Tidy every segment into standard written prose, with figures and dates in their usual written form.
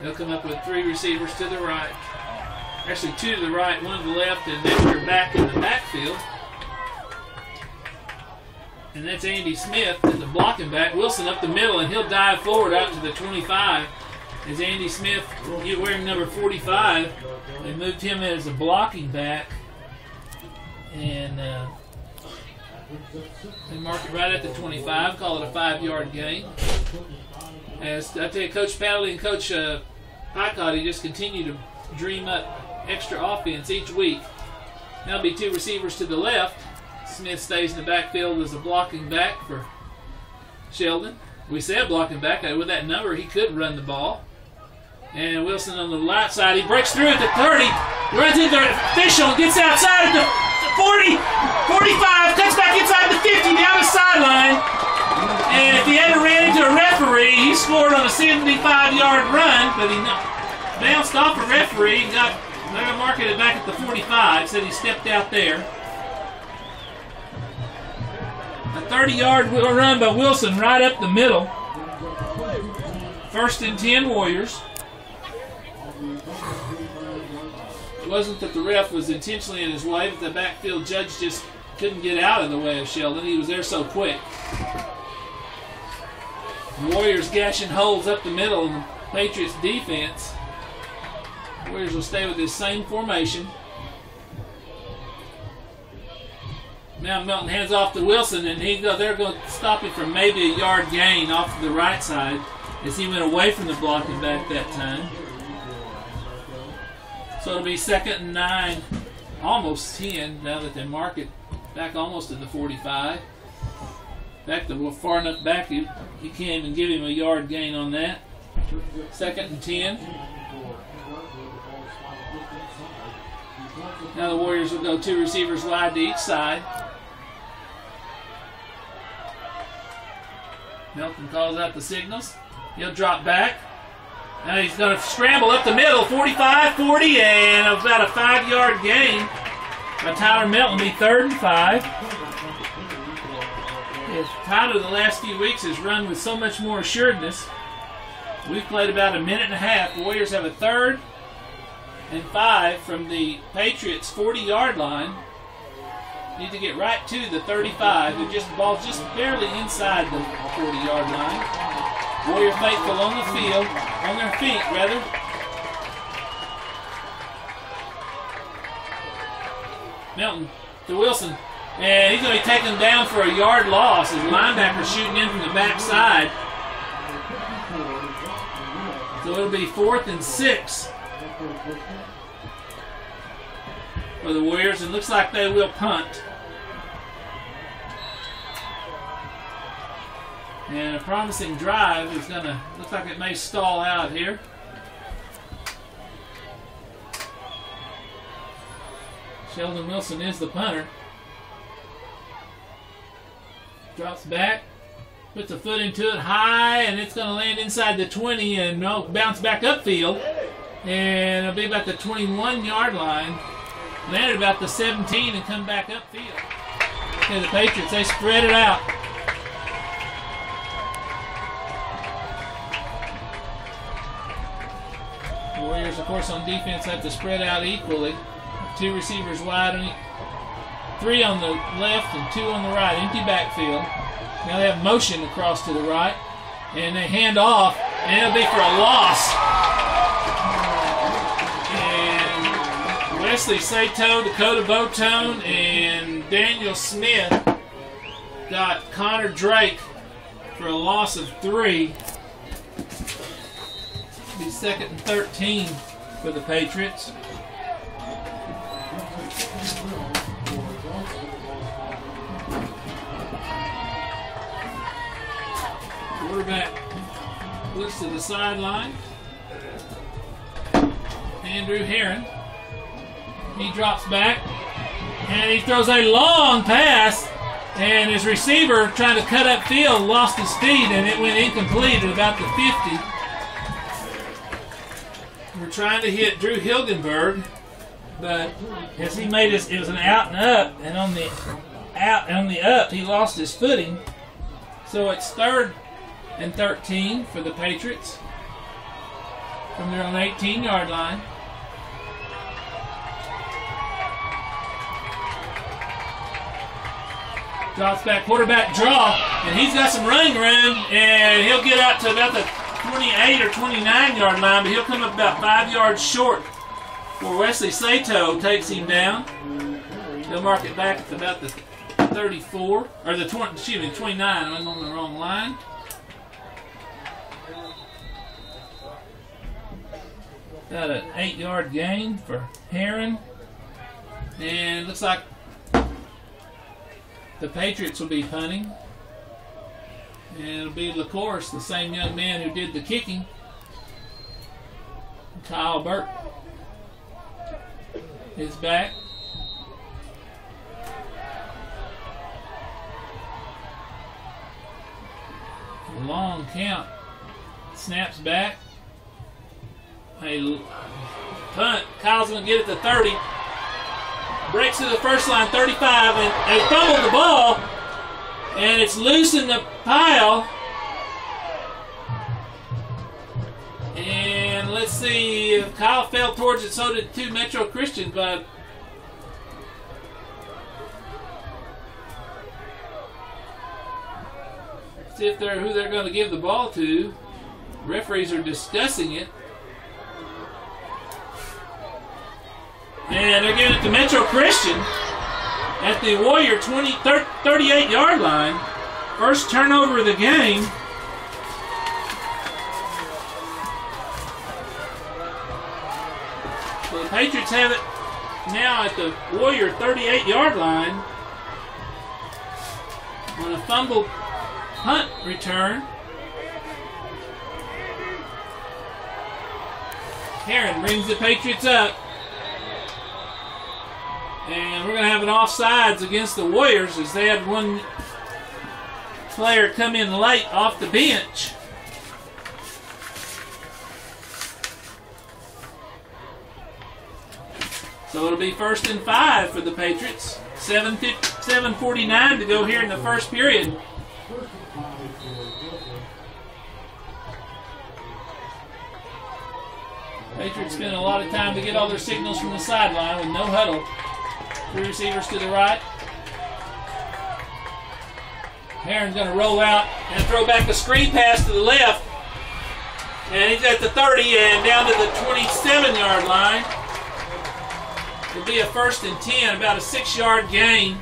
They'll come up with 3 receivers to the right. Actually, 2 to the right, 1 to the left, and an extra back in the backfield. And that's Andy Smith as the blocking back. Wilson up the middle, and he'll dive forward out to the 25. As Andy Smith, wearing number 45, they moved him as a blocking back. And they mark it right at the 25, call it a 5-yard gain. As I tell you, Coach Paddley and Coach Highcott just continue to dream up extra offense each week. There'll be 2 receivers to the left. Smith stays in the backfield as a blocking back for Sheldon. We said blocking back. With that number, he could run the ball. And Wilson on the right side. He breaks through at the 30. Runs into the official. Gets outside at the 40, 45. Cuts back inside the 50 down the sideline. And if he hadn't ran into a referee, he scored on a 75-yard run. But he bounced off a referee and got marking it back at the 45. Said he stepped out there. A 30-yard run by Wilson right up the middle. 1st and 10 Warriors. It wasn't that the ref was intentionally in his way, but the backfield judge just couldn't get out of the way of Sheldon. He was there so quick. The Warriors gashing holes up the middle in the Patriots defense. The Warriors will stay with this same formation. Now Milton hands off to Wilson, and they're going to stop him from maybe a yard gain off to the right side as he went away from the blocking back that time. So it'll be 2nd and 9, almost 10, now that they mark it back almost to the 45. In fact, they're far enough back you can't even give him a yard gain on that. 2nd and 10. Now the Warriors will go 2 receivers wide to each side. Milton calls out the signals. He'll drop back. Now he's going to scramble up the middle, 45, 40, and about a 5-yard gain by Tyler Milton. Be 3rd and 5. Tyler the last few weeks has run with so much more assuredness. We've played about a minute and a half. The Warriors have a 3rd and 5 from the Patriots' 40-yard line. Need to get right to the 35. The ball's just barely inside the 40-yard line. Warrior faithful on the field, on their feet rather. Milton to Wilson, and he's going to be taken down for a yard loss. His linebacker shooting in from the backside. So it'll be 4th and 6 for the Warriors, and looks like they will punt. And a promising drive is going to, looks like it may stall out here. Sheldon Wilson is the punter. Drops back, puts a foot into it high, and it's going to land inside the 20 and bounce back upfield. And it'll be about the 21-yard line. Landed about the 17 and come back upfield. Okay, the Patriots, they spread it out. Warriors, of course, on defense have to spread out equally. 2 receivers wide, 3 on the left and 2 on the right. Empty backfield. Now they have motion across to the right, and they hand off, and it'll be for a loss. And Wesley Sato, Dakota Botone, and Daniel Smith got Connor Drake for a loss of 3. Be 2nd and 13 for the Patriots. Quarterback looks to the sideline. Andrew Herron. He drops back and he throws a long pass, and his receiver trying to cut upfield lost his feet and it went incomplete at about the 50. We're trying to hit Drew Hilgenberg, but as he made it was an out and up, and on the up he lost his footing. So it's 3rd and 13 for the Patriots. from their own 18-yard line. Drops back, quarterback draw, and he's got some running room, and he'll get out to about the 28 or 29-yard line, but he'll come up about 5 yards short where Wesley Sato takes him down. He'll mark it back at about the 34, or the 29. I'm on the wrong line. Got an 8-yard gain for Heron, and looks like the Patriots will be punting. And it'll be LaCourse, the same young man who did the kicking. Kyle Burke is back. Long count. Snaps back. A punt. Kyle's going to get it to 30. Breaks to the first line, 35, and they fumbled the ball, and it's loose in the pile. And let's see if Kyle fell towards it, so did 2 Metro Christian, but see if who they're going to give the ball to. Referees are discussing it. And they're giving it to Metro Christian at the Warrior 38-yard line. First turnover of the game. So the Patriots have it now at the Warrior 38-yard line on a fumble punt return. Heron brings the Patriots up. And we're going to have an offsides against the Warriors as they had one player come in late off the bench. So it'll be 1st and 5 for the Patriots. 7:49 to go here in the first period. Patriots spend a lot of time to get all their signals from the sideline with no huddle. 3 receivers to the right. Heron's going to roll out and throw back a screen pass to the left. And he's at the 30 and down to the 27-yard line. It'll be a 1st and 10, about a 6-yard gain.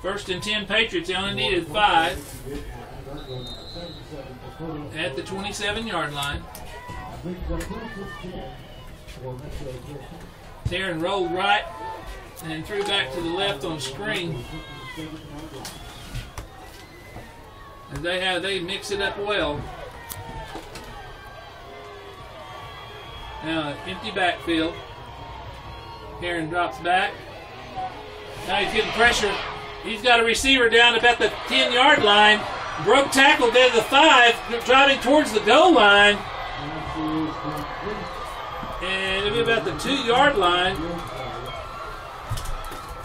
First and 10 Patriots, they only needed 5 at the 27-yard line. Heron rolled right and threw back to the left on screen. And they mix it up well. Now empty backfield. Heron drops back. Now he's getting pressure. He's got a receiver down about the 10-yard line. Broke tackle down to the 5, driving towards the goal line. And it'll be about the 2-yard line.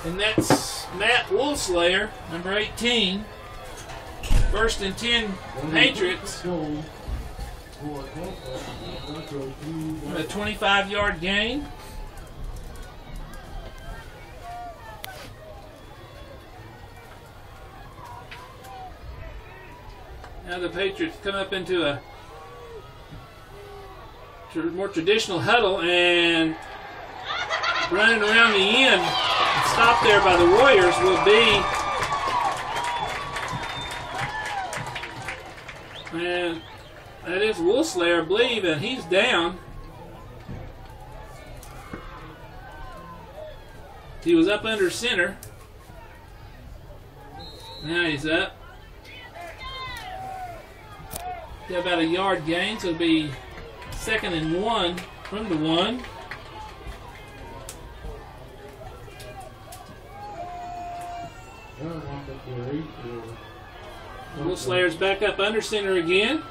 And that's Matt Wolfslayer, number 18. 1st and 10 Patriots. A 25-yard gain. Now the Patriots come up into a more traditional huddle and running around the end. Stopped there by the Warriors will be, and that is Wolfslayer, I believe, and he's down. He was up under center. Now he's up. Got about a yard gain, so it'll be 2nd and 1 from the 1. Wolfslayer's back up under center again.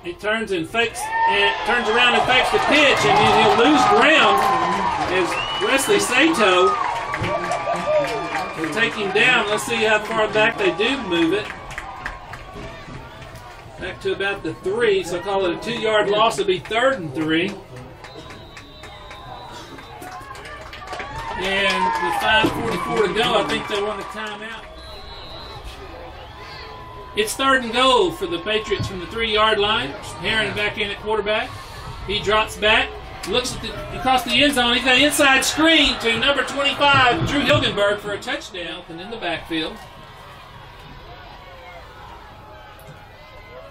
He turns and fakes, and turns around and fakes the pitch, and then he'll lose ground as Wesley Sato They'll take him down. Let's see how far back they do move it. Back to about the 3, so call it a 2-yard loss. It'll be 3rd and 3. And with 5:44 to go, I think they want a timeout. It's 3rd and goal for the Patriots from the 3-yard line. Herron back in at quarterback. He drops back, looks at across the end zone. He's got an inside screen to number 25, Drew Hilgenberg, for a touchdown, and in the backfield.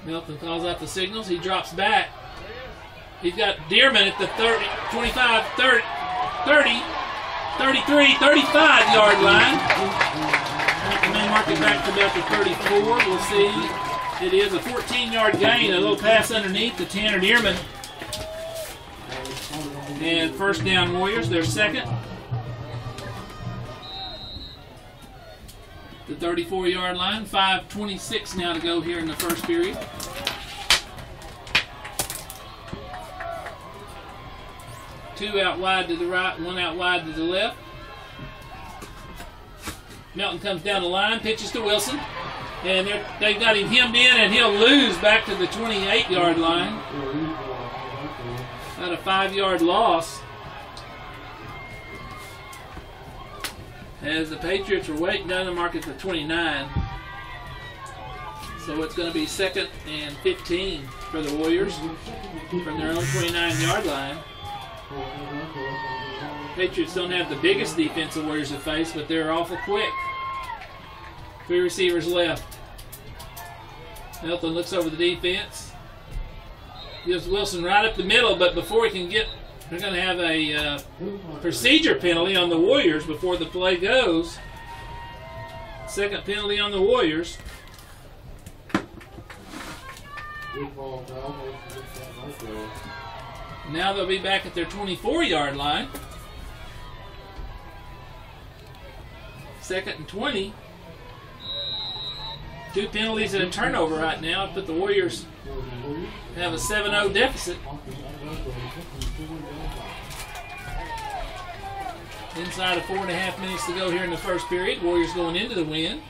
Milton calls out the signals. He drops back. He's got Dearman at the 30, 25, 30, 30, 33, 35-yard line. And then mark it back to about the 34. We'll see. It is a 14-yard gain. A little pass underneath to Tanner Dearman. And first down Warriors. They're second. The 34-yard line. 5:26 now to go here in the first period. Two out wide to the right, one out wide to the left. Melton comes down the line, pitches to Wilson. And they've got him hemmed in, and he'll lose back to the 28-yard line. About a 5-yard loss. As the Patriots were waiting down the mark at the 29. So it's going to be 2nd and 15 for the Warriors from their own 29-yard line. Patriots don't have the biggest defense the Warriors have faced, but they're awful quick. 3 receivers left. Melton looks over the defense. Gives Wilson right up the middle, but before he can get, they're going to have a procedure penalty on the Warriors before the play goes. Second penalty on the Warriors. Now they'll be back at their 24-yard line. 2nd and 20. 2 penalties and a turnover right now. But the Warriors have a 7-0 deficit. Inside of 4.5 minutes to go here in the first period. Warriors going into the win.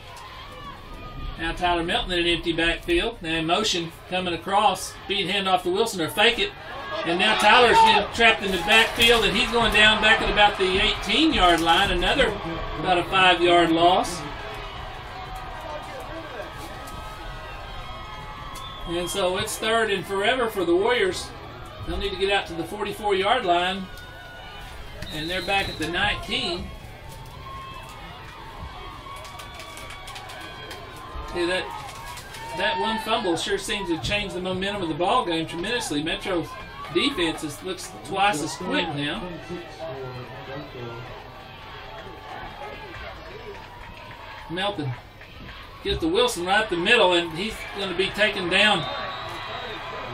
Now Tyler Melton in an empty backfield. Now in motion coming across. Feed handoff to Wilson or fake it. And now Tyler's getting trapped in the backfield, and he's going down back at about the 18-yard line. Another about a 5-yard loss. And so it's 3rd and forever for the Warriors. They'll need to get out to the 44-yard line. And they're back at the 19. See, that one fumble sure seems to change the momentum of the ball game tremendously. Metro's defense looks twice as quick now. Melton gets to Wilson right up the middle, and he's going to be taken down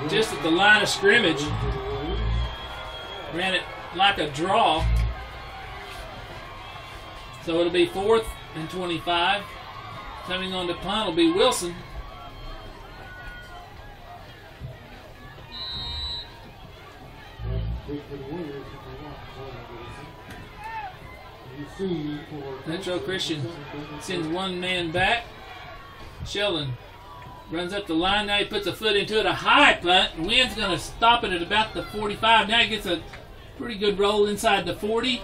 just at the line of scrimmage. Ran it like a draw. So it'll be 4th and 25. Coming on the punt will be Wilson. Metro Christian sends one man back. Sheldon runs up the line. Now he puts a foot into it. A high punt. Wynn's going to stop it at about the 45. Now he gets a pretty good roll inside the 40.